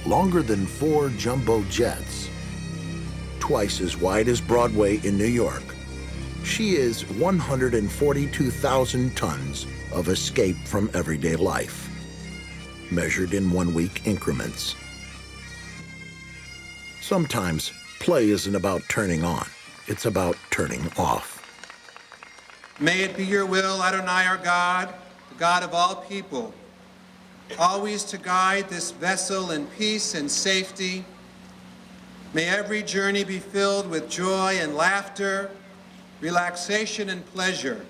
Longer than 4 jumbo jets, twice as wide as Broadway in New York, she is 142,000 tons of escape from everyday life, measured in 1-week increments. Sometimes play isn't about turning on, it's about turning off. May it be your will, Adonai our God, the God of all people, always to guide this vessel in peace and safety. May every journey be filled with joy and laughter, relaxation and pleasure.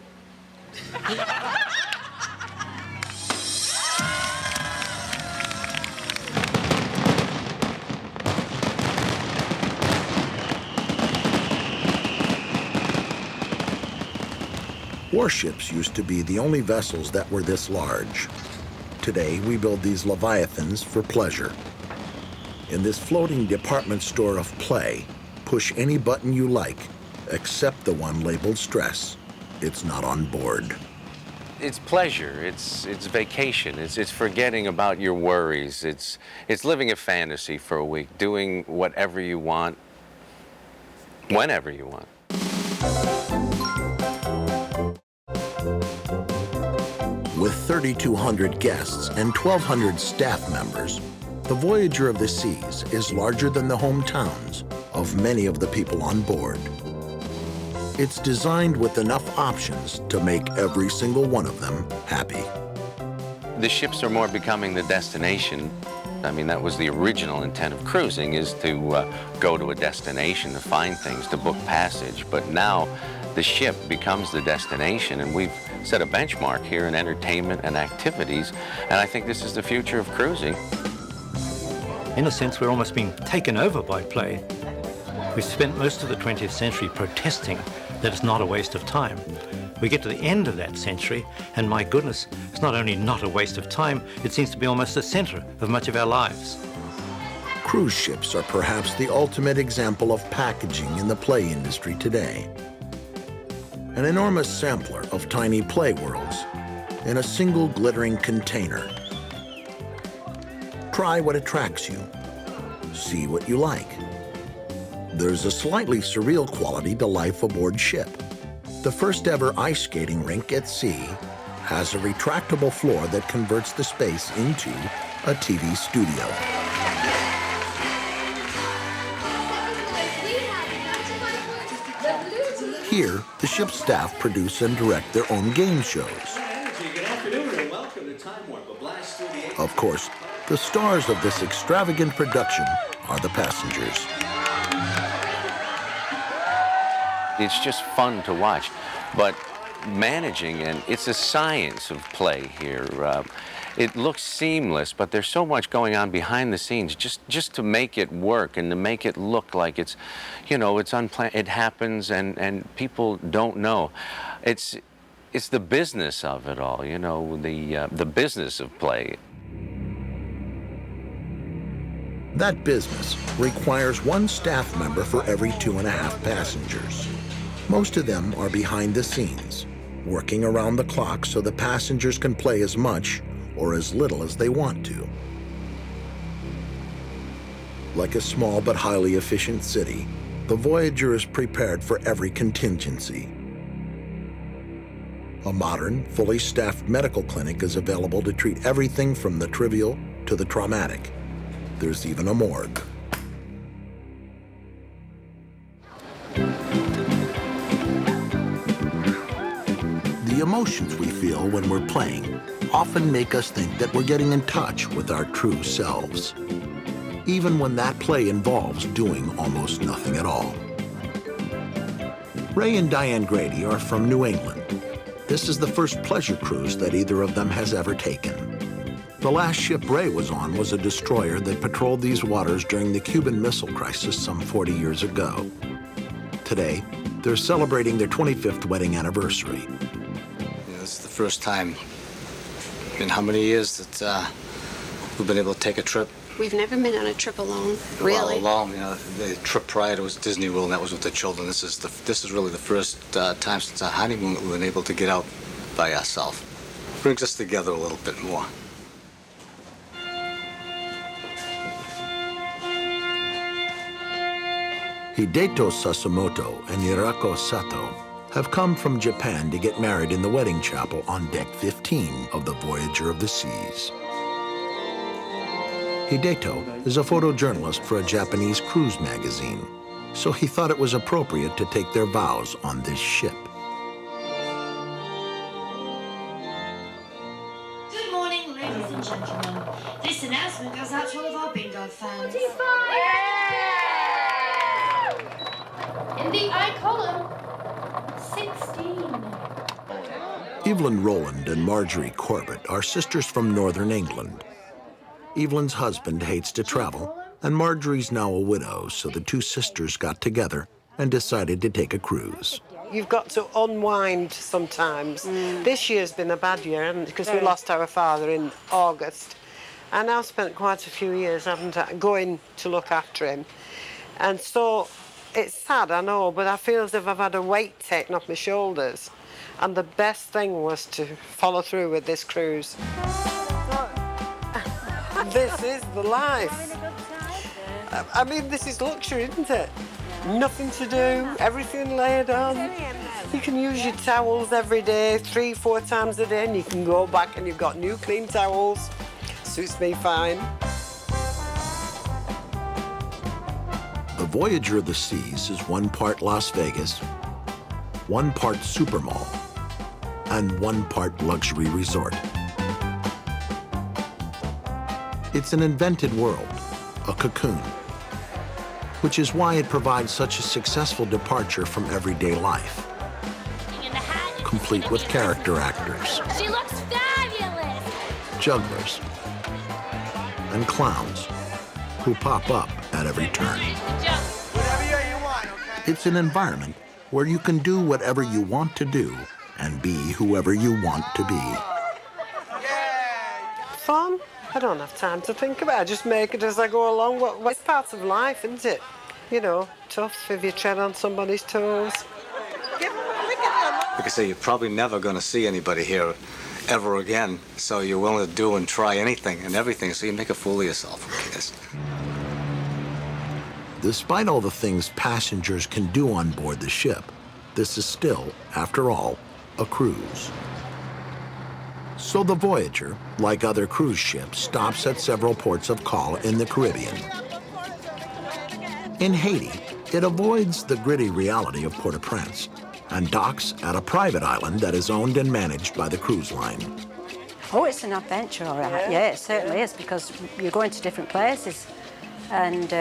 Warships used to be the only vessels that were this large. Today, we build these Leviathans for pleasure. In this floating department store of play, push any button you like, except the one labeled stress. It's not on board. It's pleasure, it's vacation, it's forgetting about your worries, it's living a fantasy for a week, doing whatever you want, whenever you want. With 3,200 guests and 1,200 staff members, the Voyager of the Seas is larger than the hometowns of many of the people on board. It's designed with enough options to make every single one of them happy. The ships are more becoming the destination. I mean, that was the original intent of cruising, is to go to a destination, to find things, to book passage. But now the ship becomes the destination, and we've set a benchmark here in entertainment and activities, and I think this is the future of cruising. In a sense, we're almost being taken over by play. We've spent most of the 20th century protesting that it's not a waste of time. We get to the end of that century, and my goodness, it's not only not a waste of time, it seems to be almost the center of much of our lives. Cruise ships are perhaps the ultimate example of packaging in the play industry today. An enormous sampler of tiny play worlds in a single glittering container. Try what attracts you. See what you like. There's a slightly surreal quality to life aboard ship. The first ever ice skating rink at sea has a retractable floor that converts the space into a TV studio. Here, the ship's staff produce and direct their own game shows. Of course, the stars of this extravagant production are the passengers. It's just fun to watch, but managing, and it's a science of play here. It looks seamless, but there's so much going on behind the scenes just to make it work and to make it look like it's, you know, it's unplanned. It happens, and people don't know. It's the business of it all, you know, the business of play. That business requires one staff member for every 2.5 passengers. Most of them are behind the scenes, working around the clock so the passengers can play as much or as little as they want to. Like a small but highly efficient city, the Voyager is prepared for every contingency. A modern, fully staffed medical clinic is available to treat everything from the trivial to the traumatic. There's even a morgue. The emotions we feel when we're playing often make us think that we're getting in touch with our true selves, even when that play involves doing almost nothing at all. Ray and Diane Grady are from New England. This is the first pleasure cruise that either of them has ever taken. The last ship Ray was on was a destroyer that patrolled these waters during the Cuban Missile Crisis some 40 years ago. Today, they're celebrating their 25th wedding anniversary. This is the first time in how many years that we've been able to take a trip We've never been on a trip alone, really. Well, alone, the trip prior to was Disney World, and that was with the children. This is really the first time since our honeymoon that we've been able to get out by ourselves. Brings us together a little bit more. Hideto Sasumoto and Hirako Sato have come from Japan to get married in the wedding chapel on deck 15 of the Voyager of the Seas. Hideto is a photojournalist for a Japanese cruise magazine, so he thought it was appropriate to take their vows on this ship. Good morning, ladies and gentlemen. This announcement goes out to all of our bingo fans. In the I column, 16. Evelyn Rowland and Marjorie Corbett are sisters from Northern England. Evelyn's husband hates to travel, and Marjorie's now a widow, so the two sisters got together and decided to take a cruise. You've got to unwind sometimes. This year's been a bad year, because we lost our father in August. And I've spent quite a few years going to look after him. And so it's sad, I know, but I feel as if I've had a weight taken off my shoulders. And the best thing was to follow through with this cruise. This is the life. I mean, this is luxury, isn't it? Nothing to do, everything laid on. You can use your towels every day, 3-4 times a day, and you can go back and you've got new clean towels. Suits me fine. The Voyager of the Seas is 1 part Las Vegas, 1 part supermall, and 1 part luxury resort. It's an invented world, a cocoon, which is why it provides such a successful departure from everyday life, complete with character actors, She looks fabulous! jugglers, and clowns who pop up at every turn. It's an environment where you can do whatever you want to do and be whoever you want to be. Fun? I don't have time to think about it. I just make it as I go along. What's part of life, isn't it? You know, tough if you tread on somebody's toes. Like I say, you're probably never going to see anybody here ever again, so you're willing to do and try anything and everything, so you make a fool of yourself. Who cares? Despite all the things passengers can do on board the ship, this is still, after all, a cruise. So the Voyager, like other cruise ships, stops at several ports of call in the Caribbean. In Haiti, it avoids the gritty reality of Port-au-Prince and docks at a private island that is owned and managed by the cruise line. Oh, it's an adventure, all right. Yeah, it certainly is, because you're going to different places, and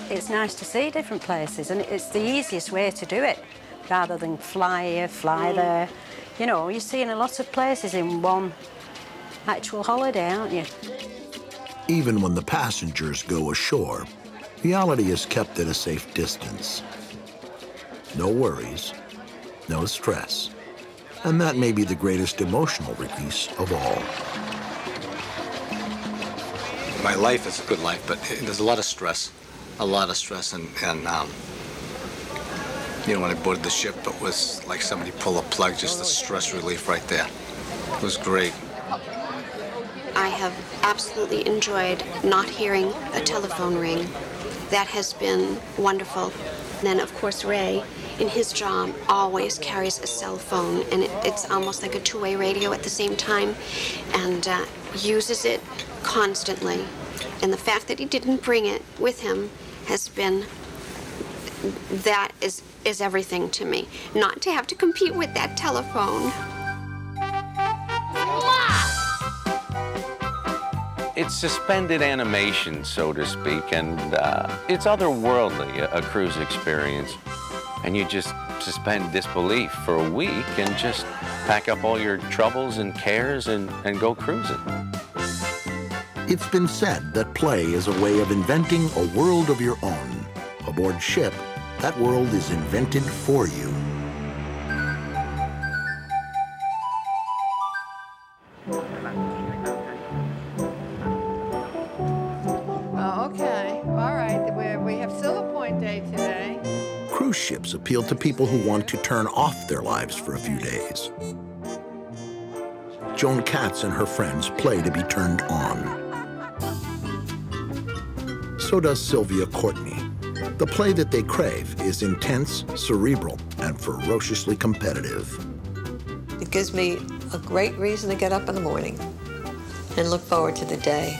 it's nice to see different places, and it's the easiest way to do it, rather than fly here, fly there. You know, you're seeing a lot of places in one actual holiday, aren't you? Even when the passengers go ashore, reality is kept at a safe distance. No worries, no stress. And that may be the greatest emotional release of all. My life is a good life, but there's a lot of stress. And you know, when I boarded the ship, it was like somebody pulled a plug, just the stress relief right there. It was great. I have absolutely enjoyed not hearing a telephone ring. That has been wonderful. And then, of course, Ray, in his job, always carries a cell phone, and it's almost like a two-way radio at the same time, and uses it constantly. And the fact that he didn't bring it with him has been, that is everything to me. Not to have to compete with that telephone. It's suspended animation, so to speak, and it's otherworldly, a cruise experience. And you just suspend disbelief for a week and just pack up all your troubles and cares and go cruising. It's been said that play is a way of inventing a world of your own. Aboard ship, that world is invented for you. day today. Cruise ships appeal to people who want to turn off their lives for a few days. Joan Katz and her friends play to be turned on. So does Sylvia Courtney. The play that they crave is intense, cerebral, and ferociously competitive. It gives me a great reason to get up in the morning and look forward to the day,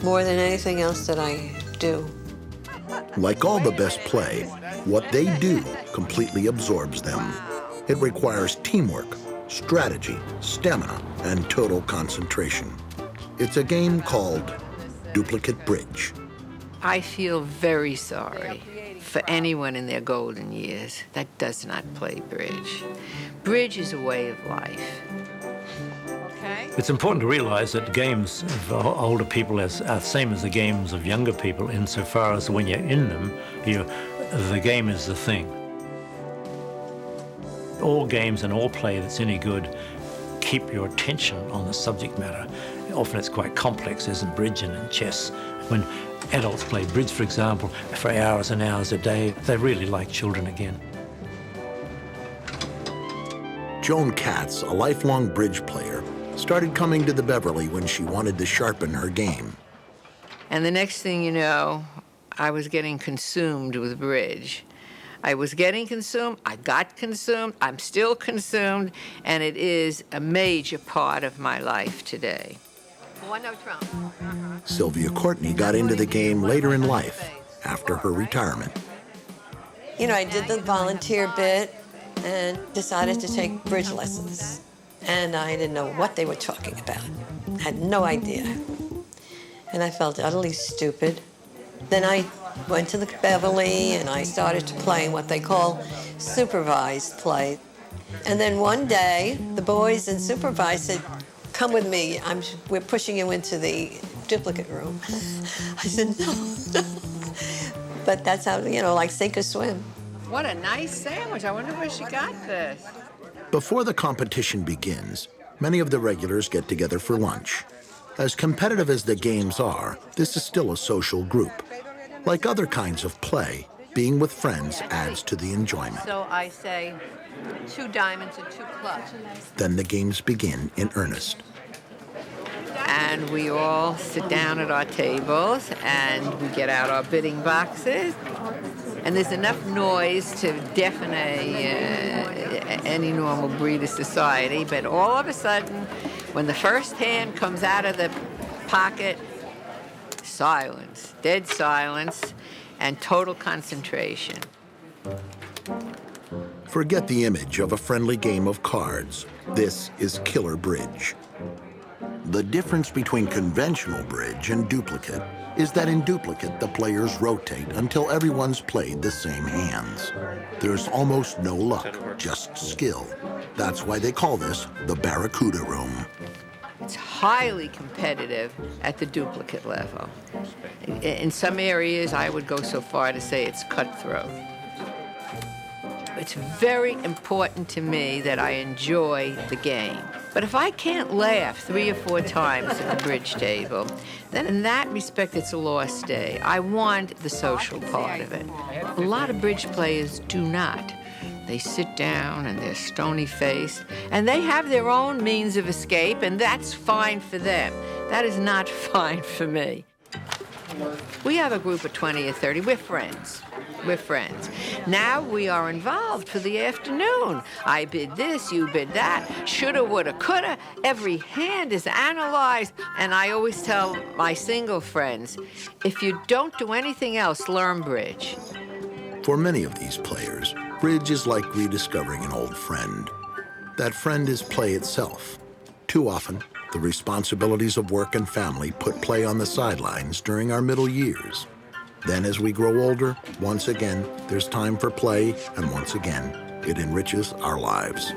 more than anything else that I do. Like all the best play, what they do completely absorbs them. It requires teamwork, strategy, stamina, and total concentration. It's a game called Duplicate Bridge. I feel very sorry for anyone in their golden years that does not play bridge. Bridge is a way of life. It's important to realize that games of older people are the same as the games of younger people insofar as when you're in them, the game is the thing. All games and all play that's any good keep your attention on the subject matter. Often it's quite complex, isn't bridge and chess. When adults play bridge, for example, for hours and hours a day, they're really like children again. Joan Katz, a lifelong bridge player, started coming to the Beverly when she wanted to sharpen her game. And the next thing you know, I was getting consumed with bridge. I was getting consumed, I got consumed, I'm still consumed, and it is a major part of my life today. Sylvia Courtney got into the game later in life, after her retirement. You know, I did the volunteer bit and decided to take bridge lessons. And I didn't know what they were talking about. I had no idea. And I felt utterly stupid. Then I went to the Beverly and I started to play in what they call supervised play. And then one day, the boys in supervised said, "Come with me, we're pushing you into the duplicate room." I said, no. But that's how, like sink or swim. What a nice sandwich. I wonder where she got this. Before the competition begins, many of the regulars get together for lunch. As competitive as the games are, this is still a social group. Like other kinds of play, being with friends adds to the enjoyment. So I say 2 diamonds and 2 clubs. Then the games begin in earnest. And we all sit down at our tables and we get out our bidding boxes. And there's enough noise to deafen any normal breed of society. But all of a sudden, when the first hand comes out of the pocket, silence, dead silence, and total concentration. Forget the image of a friendly game of cards. This is killer bridge. The difference between conventional bridge and duplicate is that in duplicate, the players rotate until everyone's played the same hands. There's almost no luck, just skill. That's why they call this the Barracuda Room. It's highly competitive at the duplicate level. In some areas, I would go so far to say it's cutthroat. It's very important to me that I enjoy the game. But if I can't laugh 3 or 4 times at the bridge table, then in that respect, it's a lost day. I want the social part of it. A lot of bridge players do not. They sit down and they're stony-faced, and they have their own means of escape, and that's fine for them. That is not fine for me. We have a group of 20 or 30. We're friends. We're friends. Now we are involved for the afternoon. I bid this, you bid that, shoulda, woulda, coulda. Every hand is analyzed, and I always tell my single friends, if you don't do anything else, learn bridge. For many of these players, bridge is like rediscovering an old friend. That friend is play itself. Too often, the responsibilities of work and family put play on the sidelines during our middle years. Then as we grow older, once again, there's time for play, and once again, it enriches our lives.